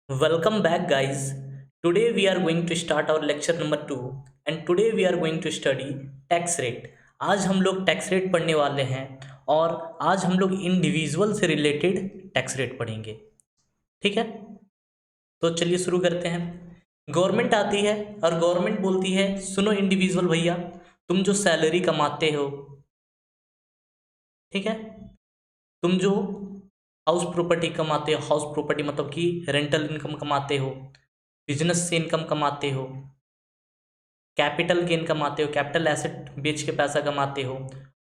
Welcome back, guys. Today we are going to start our lecture number 2 and today we are going to study tax rate. आज हम लोग tax rate पढ़ने वाले हैं और आज हम लोग इंडिविजुअल से रिलेटेड टैक्स रेट पढ़ेंगे। ठीक है, तो चलिए शुरू करते हैं। गवर्नमेंट आती है और गवर्नमेंट बोलती है, सुनो इंडिविजुअल भैया, तुम जो सैलरी कमाते हो, ठीक है, तुम जो हाउस प्रॉपर्टी कमाते हो, हाउस प्रॉपर्टी मतलब कि रेंटल इनकम कमाते हो, बिजनेस से इनकम कमाते हो, कैपिटल गेन कमाते हो, कैपिटल एसेट बेच के पैसा कमाते हो,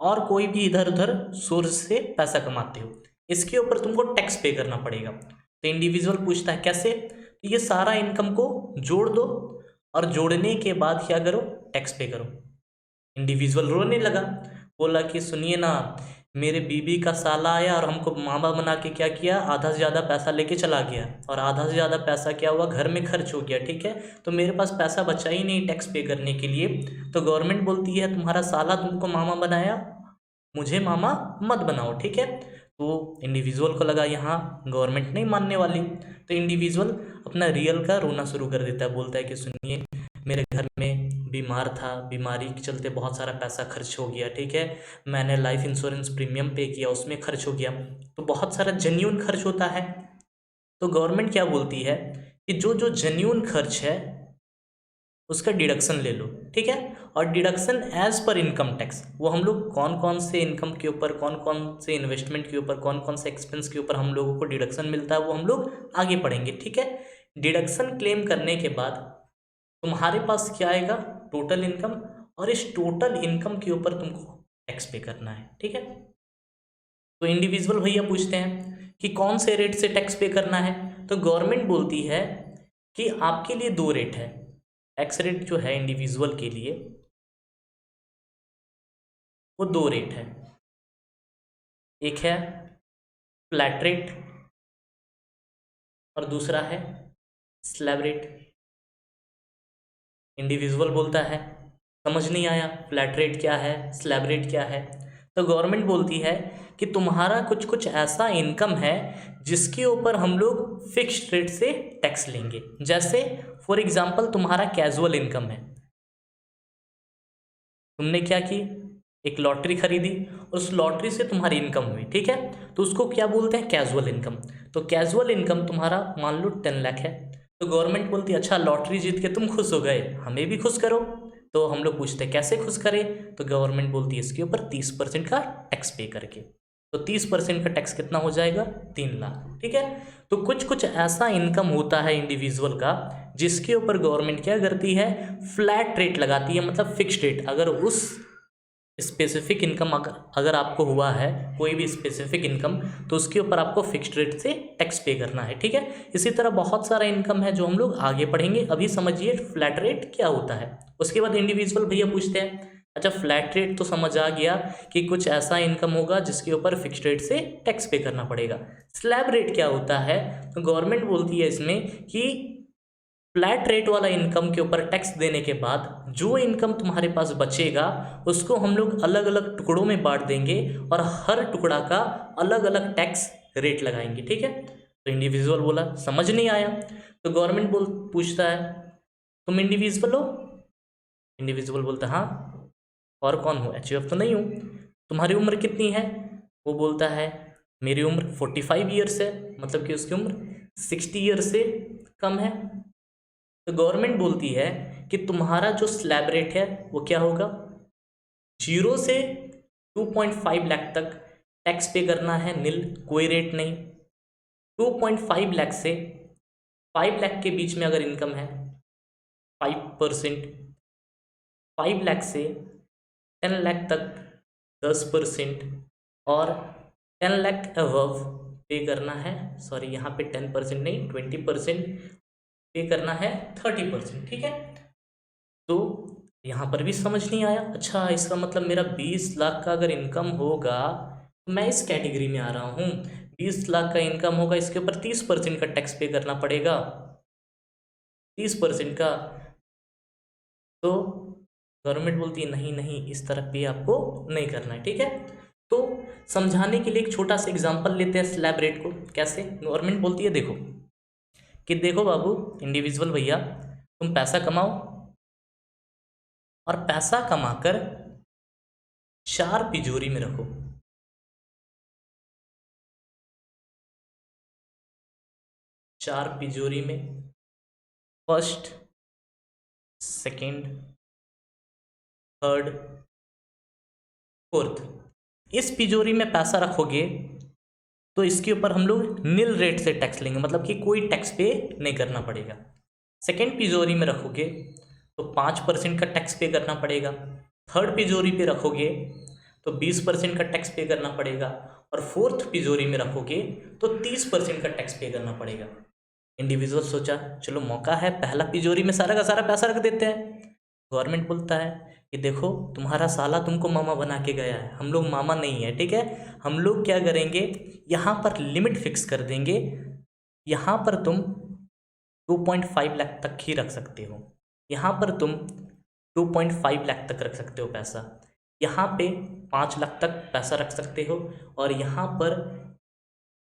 और कोई भी इधर उधर सोर्स से पैसा कमाते हो, इसके ऊपर तुमको टैक्स पे करना पड़ेगा। तो इंडिविजुअल पूछता है कैसे? तो ये सारा इनकम को जोड़ दो और जोड़ने के बाद क्या करो, टैक्स पे करो। इंडिविजुअल रोने लगा, बोला कि सुनिए ना, मेरे बीबी का साला आया और हमको मामा बना के क्या किया, आधा से ज़्यादा पैसा लेके चला गया, और आधा से ज़्यादा पैसा क्या हुआ, घर में खर्च हो गया। ठीक है, तो मेरे पास पैसा बचा ही नहीं टैक्स पे करने के लिए। तो गवर्नमेंट बोलती है, तुम्हारा साला तुमको मामा बनाया, मुझे मामा मत बनाओ। ठीक है, तो इंडिविजुअल को लगा यहाँ गवर्नमेंट नहीं मानने वाली, तो इंडिविजुअल अपना रियल का रोना शुरू कर देता है। बोलता है कि सुनिए, मेरे घर में बीमार था, बीमारी के चलते बहुत सारा पैसा खर्च हो गया। ठीक है, मैंने लाइफ इंश्योरेंस प्रीमियम पे किया, उसमें खर्च हो गया, तो बहुत सारा जेन्यून खर्च होता है। तो गवर्नमेंट क्या बोलती है कि जो जो जेन्यून खर्च है उसका डिडक्शन ले लो। ठीक है, और डिडक्शन एज पर इनकम टैक्स, वो हम लोग कौन कौन से इनकम के ऊपर, कौन कौन से इन्वेस्टमेंट के ऊपर, कौन कौन से एक्सपेंस के ऊपर हम लोगों को डिडक्शन मिलता है, वो हम लोग आगे पढ़ेंगे। ठीक है, डिडक्शन क्लेम करने के बाद तुम्हारे पास क्या आएगा, टोटल इनकम, और इस टोटल इनकम के ऊपर तुमको टैक्स पे करना है। ठीक है, तो इंडिविजुअल भैया पूछते हैं कि कौन से रेट से टैक्स पे करना है। तो गवर्नमेंट बोलती है कि आपके लिए दो रेट है, टैक्स रेट जो है इंडिविजुअल के लिए वो दो रेट है। एक है फ्लैट रेट और दूसरा है स्लैब रेट। इंडिविजुअल बोलता है समझ नहीं आया, फ्लैट रेट क्या है, स्लैब रेट क्या है। तो गवर्नमेंट बोलती है कि तुम्हारा कुछ कुछ ऐसा इनकम है जिसके ऊपर हम लोग फिक्स्ड रेट से टैक्स लेंगे। जैसे फॉर एग्जांपल तुम्हारा कैजुअल इनकम है, तुमने क्या की, एक लॉटरी खरीदी, उस लॉटरी से तुम्हारी इनकम हुई। ठीक है, तो उसको क्या बोलते हैं, कैजुअल इनकम। तो कैजुअल इनकम तुम्हारा मान लो 10 लाख है। तो गवर्नमेंट बोलती है अच्छा, लॉटरी जीत के तुम खुश हो गए, हमें भी खुश करो। तो हम लोग पूछते हैं कैसे खुश करें, तो गवर्नमेंट बोलती है इसके ऊपर 30% का टैक्स पे करके। तो 30% का टैक्स कितना हो जाएगा, 3 लाख। ठीक है, तो कुछ कुछ ऐसा इनकम होता है इंडिविजुअल का जिसके ऊपर गवर्नमेंट क्या करती है, फ्लैट रेट लगाती है, मतलब फिक्स्ड रेट। अगर उस स्पेसिफिक इनकम अगर आपको हुआ है, कोई भी स्पेसिफिक इनकम, तो उसके ऊपर आपको फिक्स्ड रेट से टैक्स पे करना है। ठीक है, इसी तरह बहुत सारा इनकम है जो हम लोग आगे पढ़ेंगे। अभी समझिए फ्लैट रेट क्या होता है। उसके बाद इंडिविजुअल भैया पूछते हैं अच्छा, फ्लैट रेट तो समझ आ गया कि कुछ ऐसा इनकम होगा जिसके ऊपर फिक्स्ड रेट से टैक्स पे करना पड़ेगा। स्लैब रेट क्या होता है? तो गवर्नमेंट बोलती है इसमें कि फ्लैट रेट वाला इनकम के ऊपर टैक्स देने के बाद जो इनकम तुम्हारे पास बचेगा उसको हम लोग अलग अलग टुकड़ों में बांट देंगे और हर टुकड़ा का अलग अलग टैक्स रेट लगाएंगे। ठीक है, तो इंडिविजुअल बोला समझ नहीं आया। तो गवर्नमेंट पूछता है तुम इंडिविजुअल हो? इंडिविजुअल बोलता हाँ, और कौन हो, एचयूएफ तो नहीं हूँ। तुम्हारी उम्र कितनी है? वो बोलता है मेरी उम्र 45 ईयर्स है, मतलब कि उसकी उम्र 60 ईयर्स से कम है। तो गवर्नमेंट बोलती है कि तुम्हारा जो स्लैब रेट है वो क्या होगा, 0 से 2.5 लाख तक टैक्स पे करना है, नील, कोई रेट नहीं। 2.5 लाख से 5 लाख के बीच में अगर इनकम है 5%, 5 लाख से 10 लाख तक 10%, और 10 लाख अबव पे करना है, सॉरी यहाँ पे 10% नहीं 20% पे करना है, 30%। ठीक है, तो यहाँ पर भी समझ नहीं आया। अच्छा, इसका मतलब मेरा 20 लाख का अगर इनकम होगा तो मैं इस कैटेगरी में आ रहा हूँ। 20 लाख का इनकम होगा, इसके ऊपर 30% का टैक्स पे करना पड़ेगा, 30% का। तो गवर्नमेंट बोलती है नहीं नहीं, इस तरह पे आपको नहीं करना है। ठीक है, तो समझाने के लिए एक छोटा सा एग्जांपल लेते हैं स्लैब रेट को। कैसे? गवर्नमेंट बोलती है देखो कि देखो बाबू इंडिविजुअल भैया, तुम पैसा कमाओ और पैसा कमाकर 4 तिजोरी में रखो। चार तिजोरी में, फर्स्ट, सेकंड, थर्ड, फोर्थ। इस तिजोरी में पैसा रखोगे तो इसके ऊपर हम लोग नील रेट से टैक्स लेंगे, मतलब कि कोई टैक्स पे नहीं करना पड़ेगा। सेकंड तिजोरी में रखोगे तो 5% का टैक्स पे करना पड़ेगा। थर्ड तिजोरी पे रखोगे तो 20% का टैक्स पे करना पड़ेगा। और फोर्थ तिजोरी में रखोगे तो 30% का टैक्स पे करना पड़ेगा। इंडिविजुअल सोचा चलो मौका है, पहला तिजोरी में सारा का सारा पैसा रख देते हैं। गवर्नमेंट बोलता है कि देखो तुम्हारा साला तुमको मामा बना के गया है, हम लोग मामा नहीं है, ठीक है। हम लोग क्या करेंगे, यहाँ पर लिमिट फिक्स कर देंगे। यहाँ पर तुम 2.5 लाख तक ही रख सकते हो। यहाँ पर तुम 2.5 लाख तक रख सकते हो पैसा। यहाँ पे 5 लाख तक पैसा रख सकते हो। और यहाँ पर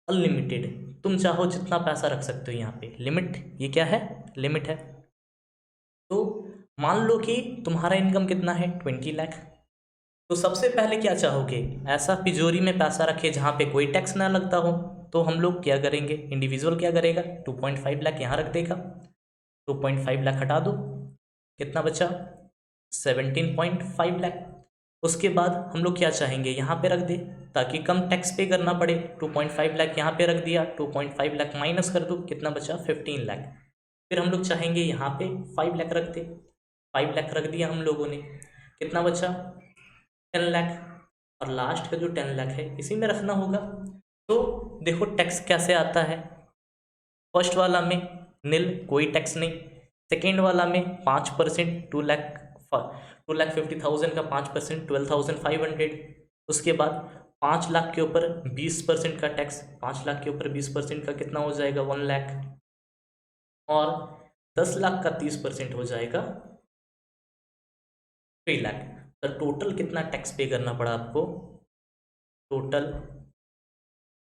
अनलिमिटेड, तुम चाहो जितना पैसा रख सकते हो। यहाँ पे लिमिट, ये क्या है, लिमिट है। तो मान लो कि तुम्हारा इनकम कितना है, 20 लाख। तो सबसे पहले क्या चाहोगे, ऐसा तिजोरी में पैसा रखे जहाँ पे कोई टैक्स ना लगता हो। तो हम लोग क्या करेंगे, इंडिविजुअल क्या करेगा, 2.5 लाख यहाँ रख देगा। 2.5 लाख हटा दो, कितना बचा, 17.5 लाख। उसके बाद हम लोग क्या चाहेंगे, यहाँ पे रख दे ताकि कम टैक्स पे करना पड़े। 2.5 लाख यहाँ पे रख दिया, 2.5 लाख माइनस कर दो, कितना बचा, 15 लाख। फिर हम लोग चाहेंगे यहाँ पे 5 लाख रख दे, 5 लाख रख दिया हम लोगों ने, कितना बचा, 10 लाख। और लास्ट का जो 10 लाख है इसी में रखना होगा। तो देखो टैक्स कैसे आता है, फर्स्ट वाला में नील, कोई टैक्स नहीं। सेकेंड वाला में 5%, 2,50,000 का 5%, 12,500। उसके बाद 5 लाख के ऊपर 20% का टैक्स, 5 लाख के ऊपर 20% का कितना हो जाएगा, 1 लाख। और 10 लाख का 30% हो जाएगा 3 लाख। तो टोटल कितना टैक्स पे करना पड़ा आपको, टोटल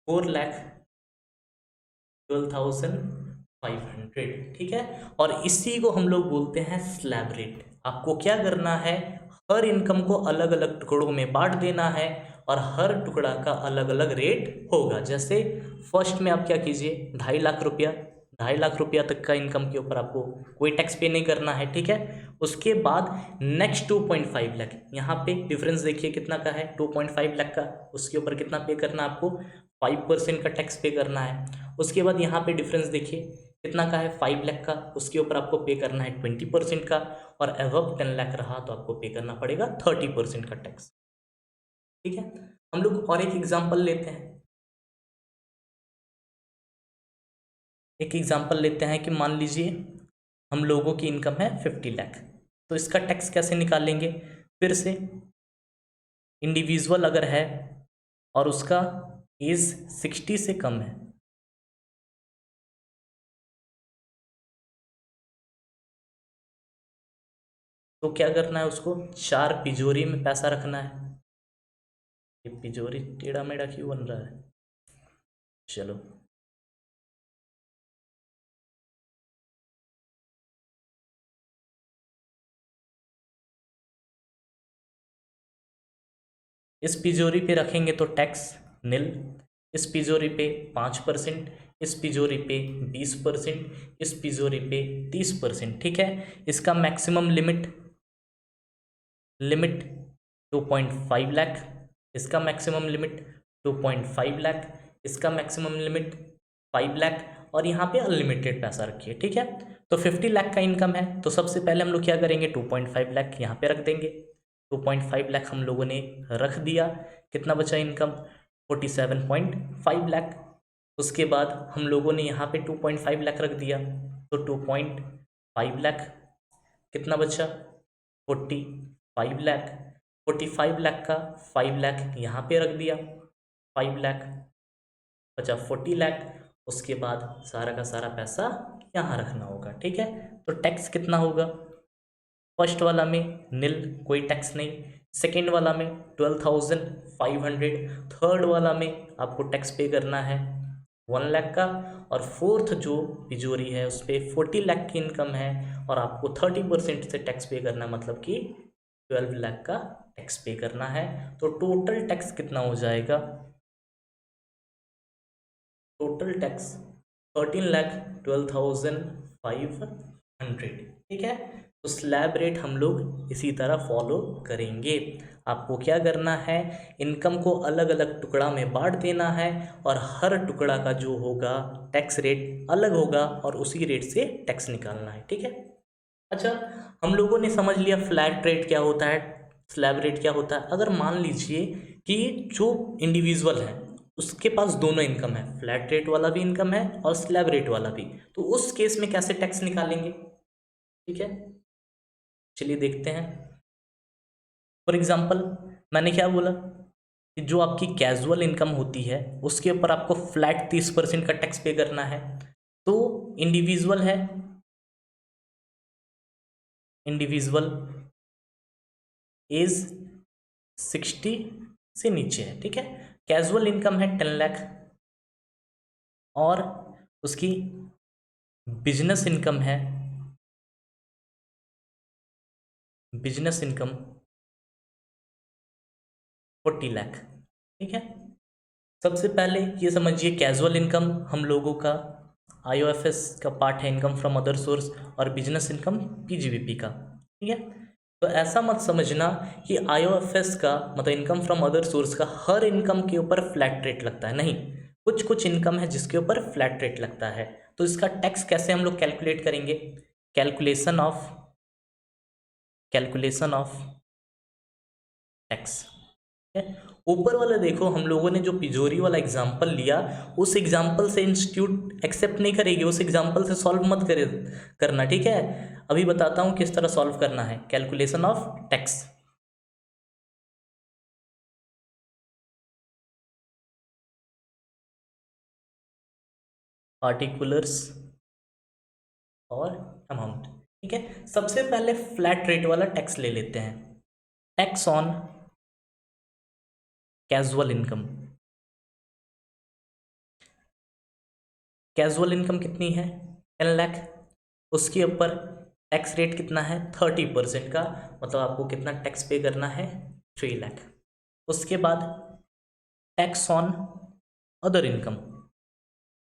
4,12,500, ठीक है। और इसी को हम लोग बोलते हैं स्लैब रेट। आपको क्या करना है, हर इनकम को अलग अलग टुकड़ों में बांट देना है और हर टुकड़ा का अलग अलग रेट होगा। जैसे फर्स्ट में आप क्या कीजिए, 2.5 लाख रुपया, 2.5 लाख रुपया तक का इनकम के ऊपर आपको कोई टैक्स पे नहीं करना है, ठीक है। उसके बाद नेक्स्ट 2.5 लाख, यहाँ पे डिफरेंस देखिए कितना का है, 2.5 लाख का, उसके ऊपर कितना पे करना है आपको, 5% का टैक्स पे करना है। उसके बाद यहाँ पे डिफरेंस देखिए कितना का है, 5 लाख का, उसके ऊपर आपको पे करना है 20% का। और अबव 10 लाख रहा तो आपको पे करना पड़ेगा 30% का टैक्स, ठीक है। हम लोग और एक एग्जाम्पल लेते हैं। एक एग्जाम्पल लेते हैं कि मान लीजिए हम लोगों की इनकम है 50 लाख। तो इसका टैक्स कैसे निकालेंगे, फिर से इंडिविजुअल अगर है और उसका एज 60 से कम है, तो क्या करना है, उसको 4 तिजोरी में पैसा रखना है। ये तिजोरी टेढ़ा मेढ़ा क्यों बन रहा है, चलो। इस तिजोरी पे रखेंगे तो टैक्स नील, इस तिजोरी पे 5%, इस तिजोरी पे 20%, इस तिजोरी पे 30%, ठीक है। इसका मैक्सिमम लिमिट 2.5 लाख, इसका मैक्सिमम लिमिट 2.5 लाख, इसका मैक्सिमम लिमिट 5 लाख। और यहाँ पे अनलिमिटेड पैसा रखिए, ठीक है। तो 50 लाख का इनकम है तो सबसे पहले हम लोग क्या करेंगे, 2.5 लाख यहाँ पे रख देंगे। 2.5 लाख हम लोगों ने रख दिया, कितना बचा इनकम, 47.5 लाख। उसके बाद हम लोगों ने यहाँ पे 2.5 लाख रख दिया तो 2.5 लाख, कितना बचा, 45 लाख। 45 लाख का 5 लाख यहाँ पे रख दिया, 5 लाख बचा 40 लाख। उसके बाद सारा का सारा पैसा यहाँ रखना होगा, ठीक है। तो टैक्स कितना होगा, फर्स्ट वाला में नील, कोई टैक्स नहीं। सेकेंड वाला में 12,500। थर्ड वाला में आपको टैक्स पे करना है 1 लाख का, और फोर्थ जो तिजोरी है उस पर 40 लाख की इनकम है और आपको 30% से टैक्स पे करना है, मतलब कि 12 लाख का टैक्स पे करना है। तो टोटल टैक्स कितना हो जाएगा? Total tax 13,12,500। ठीक है, तो स्लैब रेट हम लोग इसी तरह फॉलो करेंगे। आपको क्या करना है, इनकम को अलग अलग टुकड़ा में बांट देना है और हर टुकड़ा का जो होगा टैक्स रेट अलग होगा और उसी रेट से टैक्स निकालना है। ठीक है, अच्छा, हम लोगों ने समझ लिया फ्लैट रेट क्या होता है, स्लैब रेट क्या होता है। अगर मान लीजिए कि जो इंडिविजुअल है उसके पास दोनों इनकम है, फ्लैट रेट वाला भी इनकम है और स्लैब रेट वाला भी, तो उस केस में कैसे टैक्स निकालेंगे? ठीक है, चलिए देखते हैं। फॉर एग्जांपल, मैंने क्या बोला कि जो आपकी कैजुअल इनकम होती है उसके ऊपर आपको फ्लैट 30% का टैक्स पे करना है। तो इंडिविजुअल है, इंडिविजुअल एज 60 से नीचे है। ठीक है, कैजुअल इनकम है 10 लाख और उसकी बिजनेस इनकम है, बिजनेस इनकम 40 लाख। ठीक है, सबसे पहले ये समझिए कैजुअल इनकम हम लोगों का आईओएफएस का पार्ट है, इनकम फ्रॉम अदर सोर्स, और बिजनेस इनकम पीजीबीपी का। ठीक है, तो ऐसा मत समझना कि आईओएफएस का मतलब इनकम फ्रॉम अदर सोर्स का हर इनकम के ऊपर फ्लैट रेट लगता है, नहीं। कुछ कुछ इनकम है जिसके ऊपर फ्लैट रेट लगता है। तो इसका टैक्स कैसे हम लोग कैलकुलेट करेंगे? Calculation of calculation of tax. ऊपर वाला देखो, हम लोगों ने जो पिजोरी वाला एग्जाम्पल लिया उस एग्जाम्पल से इंस्टीट्यूट एक्सेप्ट नहीं करेगी, उस एग्जाम्पल से सॉल्व मत करना। ठीक है, अभी बताता हूँ किस तरह सॉल्व करना है कैलकुलेशन ऑफ टैक्स। पार्टिकुलर्स और अमाउंट। ठीक है, सबसे पहले फ्लैट रेट वाला टैक्स ले लेते हैं। Tax on casual income. Casual income कितनी है? 10 लाख। उसके ऊपर टैक्स रेट कितना है? 30% का, मतलब आपको कितना टैक्स पे करना है? 3 लाख। उसके बाद tax on other income.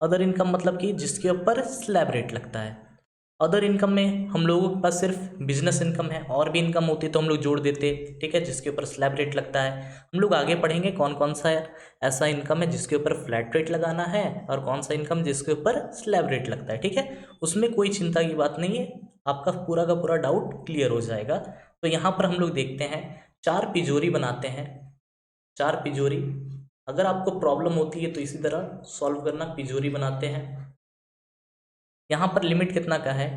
Other income मतलब कि जिसके ऊपर स्लैब रेट लगता है। अदर इनकम में हम लोगों के पास सिर्फ बिजनेस इनकम है, और भी इनकम होती तो हम लोग जोड़ देते। ठीक है, जिसके ऊपर स्लैब रेट लगता है। हम लोग आगे पढ़ेंगे कौन कौन सा ऐसा इनकम है जिसके ऊपर फ्लैट रेट लगाना है और कौन सा इनकम जिसके ऊपर स्लैब रेट लगता है। ठीक है, उसमें कोई चिंता की बात नहीं है, आपका पूरा का पूरा डाउट क्लियर हो जाएगा। तो यहाँ पर हम लोग देखते हैं, चार तिजोरी बनाते हैं। चार तिजोरी, अगर आपको प्रॉब्लम होती है तो इसी तरह सॉल्व करना। तिजोरी बनाते हैं, यहाँ पर लिमिट कितना का है?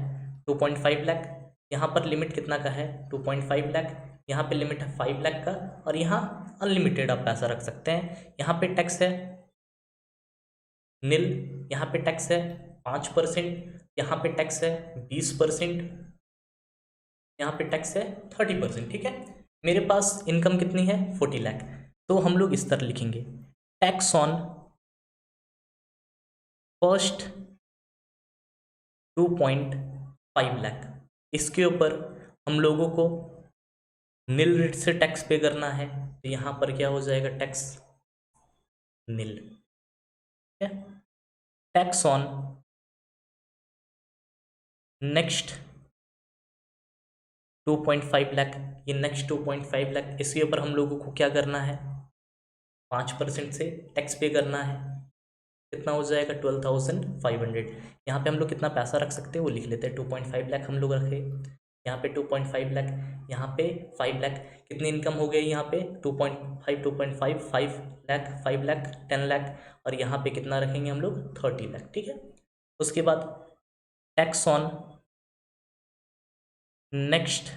2.5 लाख। यहाँ पर लिमिट कितना का है? 2.5 लाख। यहाँ पे लिमिट है 5 लाख का, और यहाँ अनलिमिटेड आप पैसा रख सकते हैं। यहाँ पे टैक्स है नील, यहाँ पे टैक्स है 5%, यहाँ पे टैक्स है 20%, यहाँ पे टैक्स है 30%। ठीक है, मेरे पास इनकम कितनी है? 40 लाख। तो हम लोग इस तरह लिखेंगे, टैक्स ऑन फर्स्ट 2.5 लाख। इसके ऊपर हम लोगों को नील रेट से टैक्स पे करना है, तो यहाँ पर क्या हो जाएगा? टैक्स नील। ठीक है, टैक्स ऑन नेक्स्ट 2.5 लाख। ये नेक्स्ट 2.5 लाख, इसके ऊपर हम लोगों को क्या करना है? 5% से टैक्स पे करना है। कितना हो जाएगा? 12,500। यहाँ पे हम लोग कितना पैसा रख सकते हैं वो लिख लेते हैं। 2.5 लाख हम लोग रखे, यहाँ पे 2.5 लाख, यहाँ पे 5 लाख। कितनी इनकम हो गई यहाँ पे? 2.5, 2.5, 5 लाख, 5 लाख, 10 लाख, और यहाँ पे कितना रखेंगे हम लोग? 30 लाख। ठीक है, उसके बाद टैक्स ऑन नेक्स्ट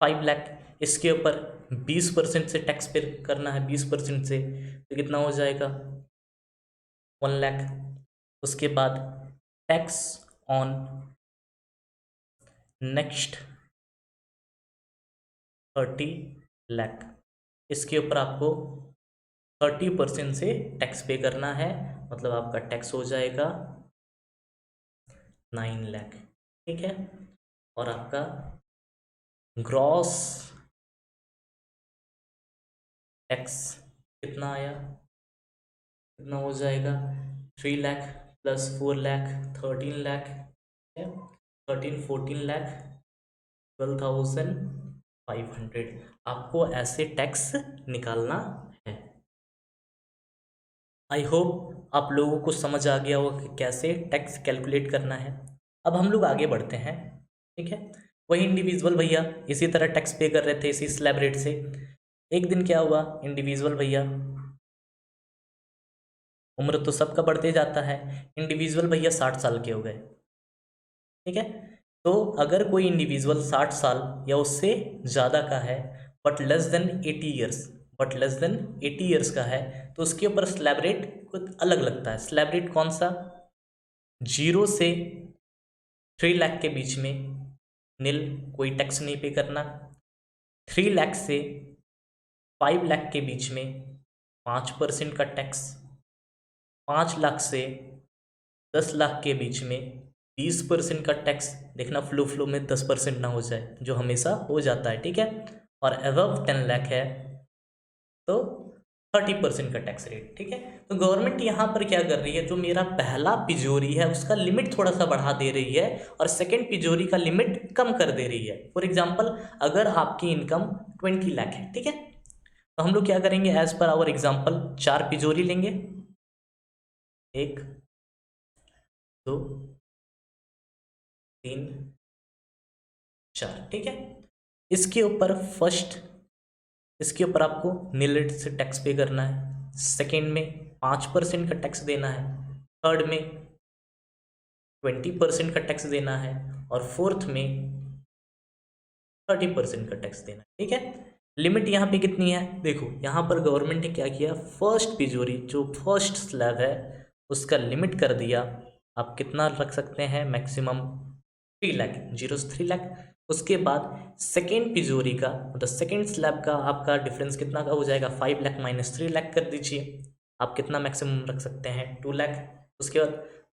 5 लाख। इसके ऊपर 20% से टैक्स पे करना है, 20% से, तो कितना हो जाएगा? 1 लाख। उसके बाद टैक्स ऑन नेक्स्ट 30 लाख। इसके ऊपर आपको 30% से टैक्स पे करना है, मतलब आपका टैक्स हो जाएगा 9 लाख, ठीक है। और आपका ग्रॉस टैक्स कितना आया, कितना हो जाएगा 3 लाख प्लस 4 लाख 13 लाख है, 13-14 लाख 12,500 आपको ऐसे टैक्स निकालना है। आई होप आप लोगों को समझ आ गया होगा कि कैसे टैक्स कैलकुलेट करना है। अब हम लोग आगे बढ़ते हैं, ठीक है। वही इंडिविजुअल भैया इसी तरह टैक्स पे कर रहे थे इसी स्लैब रेट से। एक दिन क्या हुआ, इंडिविजुअल भैया, उम्र तो सबका बढ़ते जाता है, इंडिविजुअल भैया 60 साल के हो गए, ठीक है। तो अगर कोई इंडिविजुअल 60 साल या उससे ज़्यादा का है but less than 80 years, but less than 80 years का है, तो उसके ऊपर स्लैब रेट कुछ अलग लगता है। स्लैब रेट कौन सा, 0 से 3 लाख के बीच में नील, कोई टैक्स नहीं पे करना। 3 लाख से 5 लाख के बीच में 5% का टैक्स। 5 लाख से 10 लाख के बीच में 20% का टैक्स। देखना फ्लो फ्लो में 10% ना हो जाए, जो हमेशा हो जाता है, ठीक है। और अबव 10 लाख है तो 30% का टैक्स रेट, ठीक है। तो गवर्नमेंट यहाँ पर क्या कर रही है, जो मेरा पहला तिजोरी है उसका लिमिट थोड़ा सा बढ़ा दे रही है और सेकंड तिजोरी का लिमिट कम कर दे रही है। फॉर एग्जांपल अगर आपकी इनकम 20 लाख है, ठीक है, तो हम लोग क्या करेंगे, एज पर आवर एग्जाम्पल 4 तिजोरी लेंगे, 1 2 3 4, ठीक है। इसके ऊपर फर्स्ट, इसके ऊपर आपको नील रेट से टैक्स पे करना है, सेकेंड में 5% का टैक्स देना है, थर्ड में 20% का टैक्स देना है और फोर्थ में 30% का टैक्स देना है, ठीक है। लिमिट यहाँ पे कितनी है, देखो यहाँ पर गवर्नमेंट ने क्या किया, फर्स्ट तिजोरी जो फर्स्ट स्लैब है उसका लिमिट कर दिया, आप कितना रख सकते हैं, मैक्सिमम 3 लाख, 0 से 3 लाख। उसके बाद सेकेंड तिजोरी का मतलब सेकेंड स्लैब का आपका डिफरेंस कितना का हो जाएगा, 5 लाख माइनस 3 लाख कर दीजिए, आप कितना मैक्सिमम रख सकते हैं, 2 लाख। उसके बाद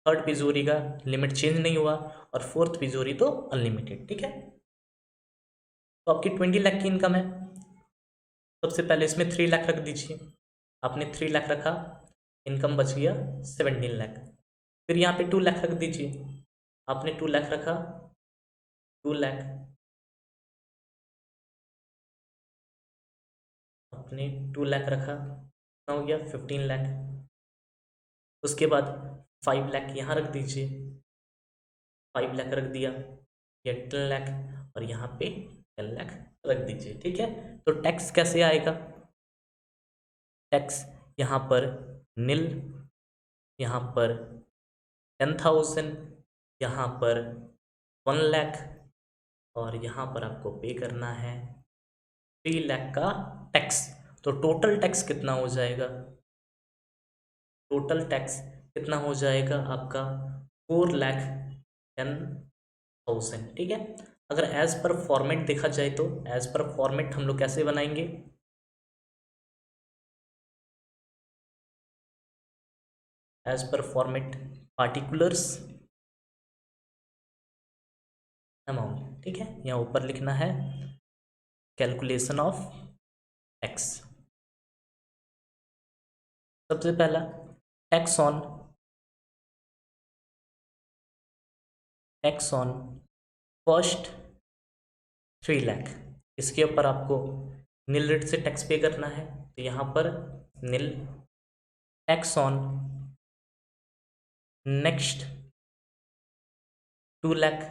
थर्ड तिजोरी का लिमिट चेंज नहीं हुआ और फोर्थ तिजोरी तो अनलिमिटेड, ठीक है। तो आपकी 20 लाख की इनकम है, सबसे पहले इसमें 3 लाख रख दीजिए, आपने 3 लाख रखा, इनकम बच गया 17 लाख। फिर यहाँ पे 2 लाख रख दीजिए, आपने 2 लाख रखा, 2 लाख, आपने 2 लाख रखा, कितना हो गया 15 लाख। उसके बाद 5 लाख यहाँ रख दीजिए, 5 लाख रख दिया, ये 10 लाख और यहाँ पे 10 लाख रख दीजिए, ठीक है। तो टैक्स कैसे आएगा, टैक्स यहाँ पर नील, यहाँ पर 10,000, यहाँ पर 1 लाख और यहाँ पर आपको पे करना है 3 लाख का टैक्स। तो टोटल टैक्स कितना हो जाएगा, टोटल टैक्स कितना हो जाएगा आपका 4,10,000, ठीक है। अगर एज पर फॉर्मेट देखा जाए तो एज पर फॉर्मेट हम लोग कैसे बनाएंगे, as per format particulars amount, ठीक है। यहाँ ऊपर लिखना है कैलकुलेशन ऑफ टैक्स। सबसे पहला tax on, tax on first 3 lakh, इसके ऊपर आपको नील रेट से टैक्स पे करना है, तो यहाँ पर नील। टैक्स ऑन नेक्स्ट 2 लाख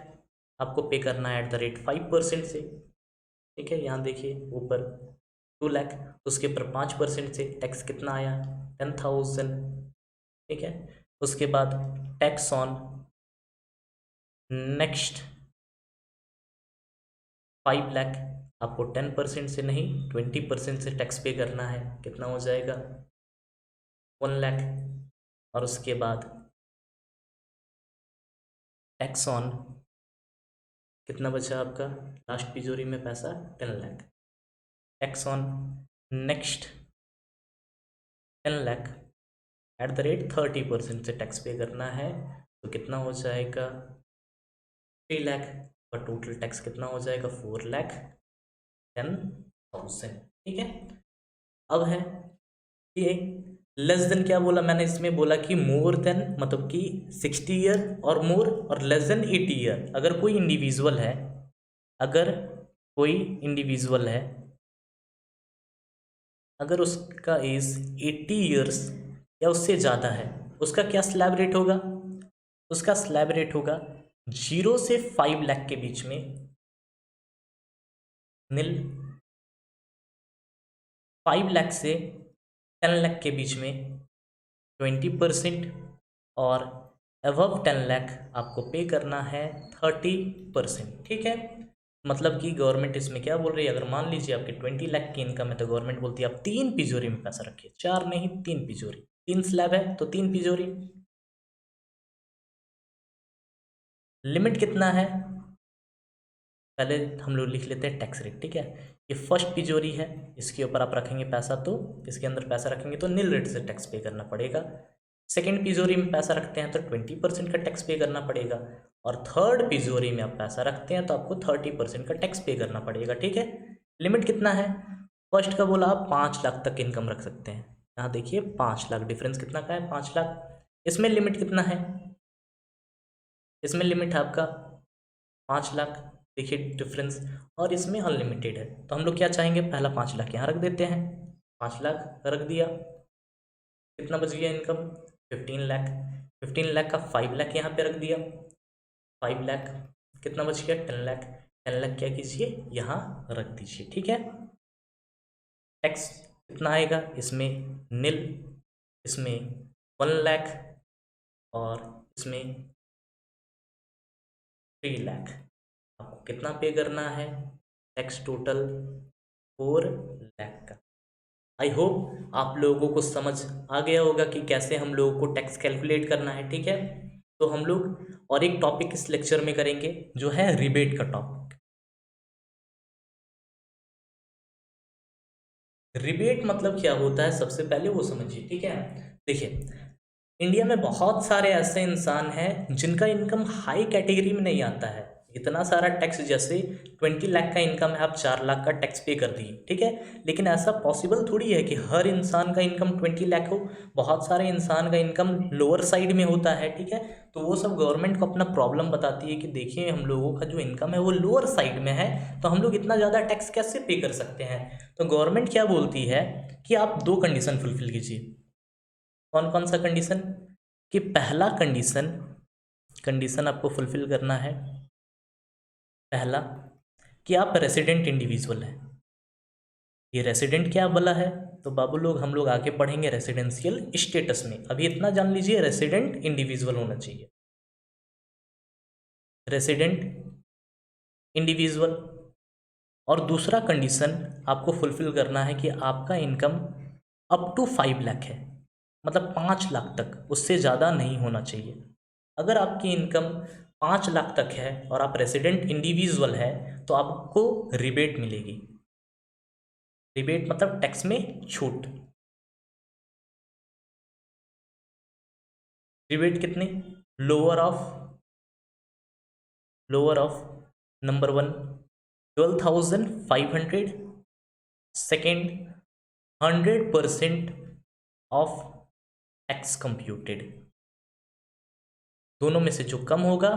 आपको पे करना है @5% से, ठीक है। यहाँ देखिए ऊपर 2 लाख, उसके ऊपर 5% से टैक्स कितना आया 10,000, ठीक है। उसके बाद टैक्स ऑन नेक्स्ट 5 लाख आपको 10% से नहीं 20% से टैक्स पे करना है, कितना हो जाएगा 1 लाख। और उसके बाद टैक्स ऑन कितना बचा आपका लास्ट तिजोरी में पैसा 10 लाख। टैक्स ऑन नेक्स्ट 10,00,000 से टैक्स पे करना है, तो कितना हो जाएगा 3,00,000, और टोटल टैक्स कितना हो जाएगा 4,10,000। ठीक है। अब है ये लेस देन, क्या बोला मैंने इसमें, बोला कि मोर देन मतलब कि 60 ईयर और मोर, और लेस देन 80 ईयर। अगर कोई इंडिविजुअल है, अगर कोई इंडिविजुअल है, अगर उसका एज 80 ईयर्स या उससे ज़्यादा है, उसका क्या स्लैब रेट होगा? उसका स्लैब रेट होगा 0 से 5 लाख के बीच में नील, 5 लाख से 10 लाख के बीच में 20%, और अबव 10 लाख आपको पे करना है 30%। ठीक है। मतलब कि गवर्नमेंट इसमें क्या बोल रही है, अगर मान लीजिए आपके 20 लाख की इनकम है, तो गवर्नमेंट बोलती है आप 3 तिजोरी में पैसा रखिए, 4 नहीं 3 तिजोरी, 3 स्लैब है तो 3 तिजोरी। लिमिट कितना है, पहले हम लोग लिख लेते हैं टैक्स रेट। ठीक है। ये फर्स्ट तिजोरी है, इसके ऊपर आप रखेंगे पैसा, तो इसके अंदर पैसा रखेंगे तो नील रेट से टैक्स पे करना पड़ेगा। सेकेंड तिजोरी में पैसा रखते हैं तो 20% का टैक्स पे करना पड़ेगा, और थर्ड तिजोरी में आप पैसा रखते हैं तो आपको 30% का टैक्स पे करना पड़ेगा। ठीक है। लिमिट कितना है, फर्स्ट का बोला आप 5 लाख तक इनकम रख सकते हैं, यहाँ देखिए 5 लाख, डिफरेंस कितना का है 5 लाख। इसमें लिमिट कितना है, इसमें लिमिट है आपका 5 लाख, देखिए डिफरेंस, और इसमें अनलिमिटेड है। तो हम लोग क्या चाहेंगे, पहला 5 लाख यहाँ रख देते हैं, 5 लाख रख दिया, कितना बच गया इनकम 15 लाख, 15 लाख का 5 लाख यहाँ पे रख दिया, 5 लाख, कितना बच गया 10 लाख, 10 लाख क्या कीजिए यहाँ रख दीजिए। ठीक है। टैक्स कितना आएगा इसमें नील, इसमें 1 लाख, और इसमें 3 लाख। आपको कितना पे करना है टैक्स, टोटल 4 लाख का। आई होप आप लोगों को समझ आ गया होगा कि कैसे हम लोगों को टैक्स कैलकुलेट करना है। ठीक है। तो हम लोग और एक टॉपिक इस लेक्चर में करेंगे, जो है रिबेट का टॉपिक। रिबेट मतलब क्या होता है, सबसे पहले वो समझिए। ठीक है। देखिए, इंडिया में बहुत सारे ऐसे इंसान हैं जिनका इनकम हाई कैटेगरी में नहीं आता है, इतना सारा टैक्स, जैसे 20 लाख का इनकम है, आप 4 लाख का टैक्स पे कर दिए। ठीक है। लेकिन ऐसा पॉसिबल थोड़ी है कि हर इंसान का इनकम 20 लाख हो, बहुत सारे इंसान का इनकम लोअर साइड में होता है। ठीक है। तो वो सब गवर्नमेंट को अपना प्रॉब्लम बताती है कि देखिए हम लोगों का जो इनकम है वो लोअर साइड में है, तो हम लोग इतना ज़्यादा टैक्स कैसे पे कर सकते हैं। तो गवर्नमेंट क्या बोलती है कि आप 2 कंडीशन फुलफिल कीजिए। कौन कौन सा कंडीशन, कि पहला कंडीशन, कंडीशन आपको फुलफिल करना है, पहला कि आप रेसिडेंट इंडिविजुअल हैं। ये रेसिडेंट क्या बोला है, तो बाबू लोग हम लोग आगे पढ़ेंगे रेसिडेंशियल स्टेटस में, अभी इतना जान लीजिए रेसिडेंट इंडिविजुअल होना चाहिए, रेसिडेंट इंडिविजुअल। और दूसरा कंडीशन आपको फुलफिल करना है कि आपका इनकम अप टू 5 लाख है, मतलब 5 लाख तक, उससे ज़्यादा नहीं होना चाहिए। अगर आपकी इनकम 5 लाख तक है और आप रेसिडेंट इंडिविजुअल है, तो आपको रिबेट मिलेगी। रिबेट मतलब टैक्स में छूट। रिबेट कितनी, lower of number 1 12,500, second 100% of tax computed. दोनों में से जो कम होगा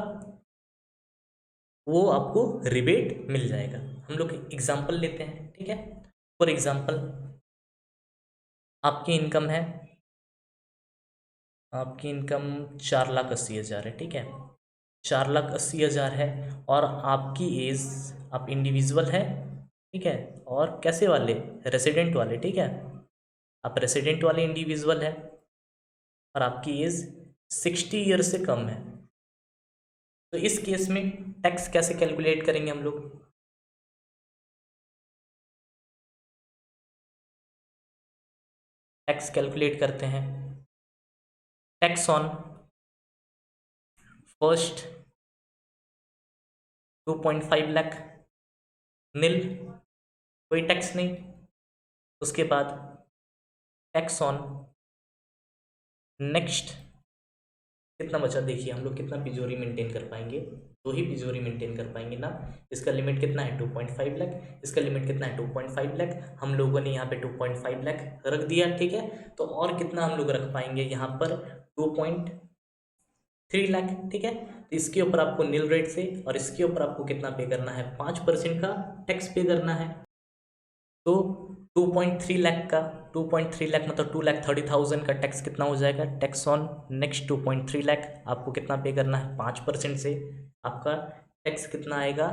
वो आपको रिबेट मिल जाएगा। हम लोग एग्जांपल लेते हैं। ठीक है। फॉर एग्जांपल, आपकी इनकम है, आपकी इनकम 4,80,000 है। ठीक है। 4,80,000 है, और आपकी एज, आप इंडिविजुअल है। ठीक है। और कैसे वाले, रेसिडेंट वाले। ठीक है। आप रेसिडेंट वाले इंडिविजुअल है, और आपकी एज 60 ईयर से कम है। तो इस केस में टैक्स कैसे कैलकुलेट करेंगे हम लोग, टैक्स कैलकुलेट करते हैं, टैक्स ऑन फर्स्ट 2.5 लाख नील, कोई टैक्स नहीं। उसके बाद टैक्स ऑन नेक्स्ट कितना बचा देखिए, हम लोग कितना पिजोरी मेंटेन कर पाएंगे, दो ही पिजोरी मेंटेन कर पाएंगे ना। इसका लिमिट कितना है 2.5 लाख, इसका लिमिट कितना है 2.5 लाख, हम लोगों ने यहाँ पे 2.5 लाख रख दिया, ठीक है। तो और कितना हम लोग रख पाएंगे यहाँ पर 2.3 लाख, ठीक है। तो इसके ऊपर आपको नील रेट से और इसके ऊपर आपको कितना पे करना है, 5% का टैक्स पे करना है। तो 2.3 लाख का 2.3 लाख मतलब 2,30,000 का टैक्स कितना हो जाएगा, टैक्स ऑन नेक्स्ट 2.3 लाख आपको कितना पे करना है, 5% से आपका टैक्स कितना आएगा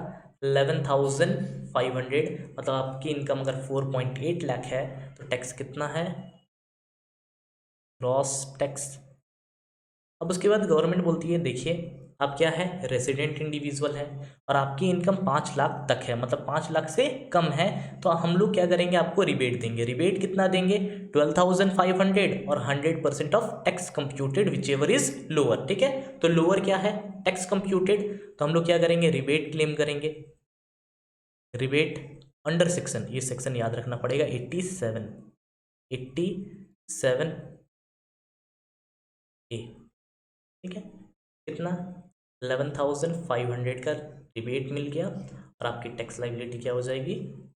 11,500। मतलब आपकी इनकम अगर 4.8 लाख है तो टैक्स कितना है, ग्रॉस टैक्स। अब उसके बाद गवर्नमेंट बोलती है देखिए आप क्या है, रेजिडेंट इंडिविजुअल है और आपकी इनकम 5 लाख तक है, मतलब 5 लाख से कम है, तो हम लोग क्या करेंगे, आपको रिबेट देंगे। रिबेट कितना देंगे, 12,500 और 100% of tax computed which ever is lower, ठीक है। तो लोअर क्या है, टैक्स कंप्यूटेड, तो हम लोग क्या करेंगे, रिबेट क्लेम करेंगे। रिबेट अंडर सेक्शन, ये सेक्शन याद रखना पड़ेगा, 87 ए, ठीक है। कितना 11,500 का रिबेट मिल गया और आपकी टैक्स लाइबिलिटी क्या हो जाएगी,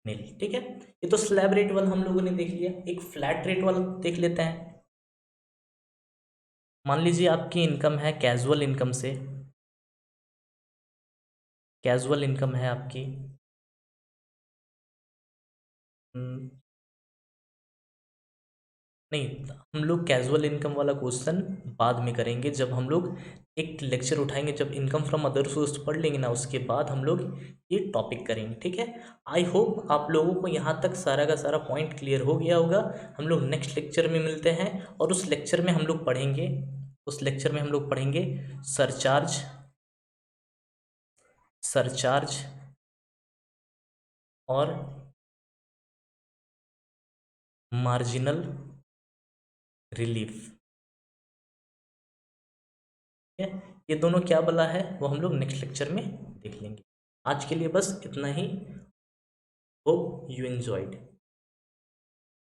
नील, ठीक है। ये तो स्लैब रेट वाला हम लोगों ने देख लिया, एक फ्लैट रेट वाला देख लेते हैं। मान लीजिए आपकी इनकम है कैजुअल इनकम से, कैजुअल इनकम है आपकी नहीं, हम लोग कैजुअल इनकम वाला क्वेश्चन बाद में करेंगे, जब हम लोग एक लेक्चर उठाएंगे, जब इनकम फ्रॉम अदर सोर्स पढ़ लेंगे ना, उसके बाद हम लोग ये टॉपिक करेंगे, ठीक है। आई होप आप लोगों को यहाँ तक सारा का सारा पॉइंट क्लियर हो गया होगा। हम लोग नेक्स्ट लेक्चर में मिलते हैं और उस लेक्चर में हम लोग पढ़ेंगे, उस लेक्चर में हम लोग पढ़ेंगे सरचार्ज, सरचार्ज और मार्जिनल रिलीफ, है। ये दोनों क्या बला है वो हम लोग नेक्स्ट लेक्चर में देख लेंगे। आज के लिए बस इतना ही। Hope you enjoyed.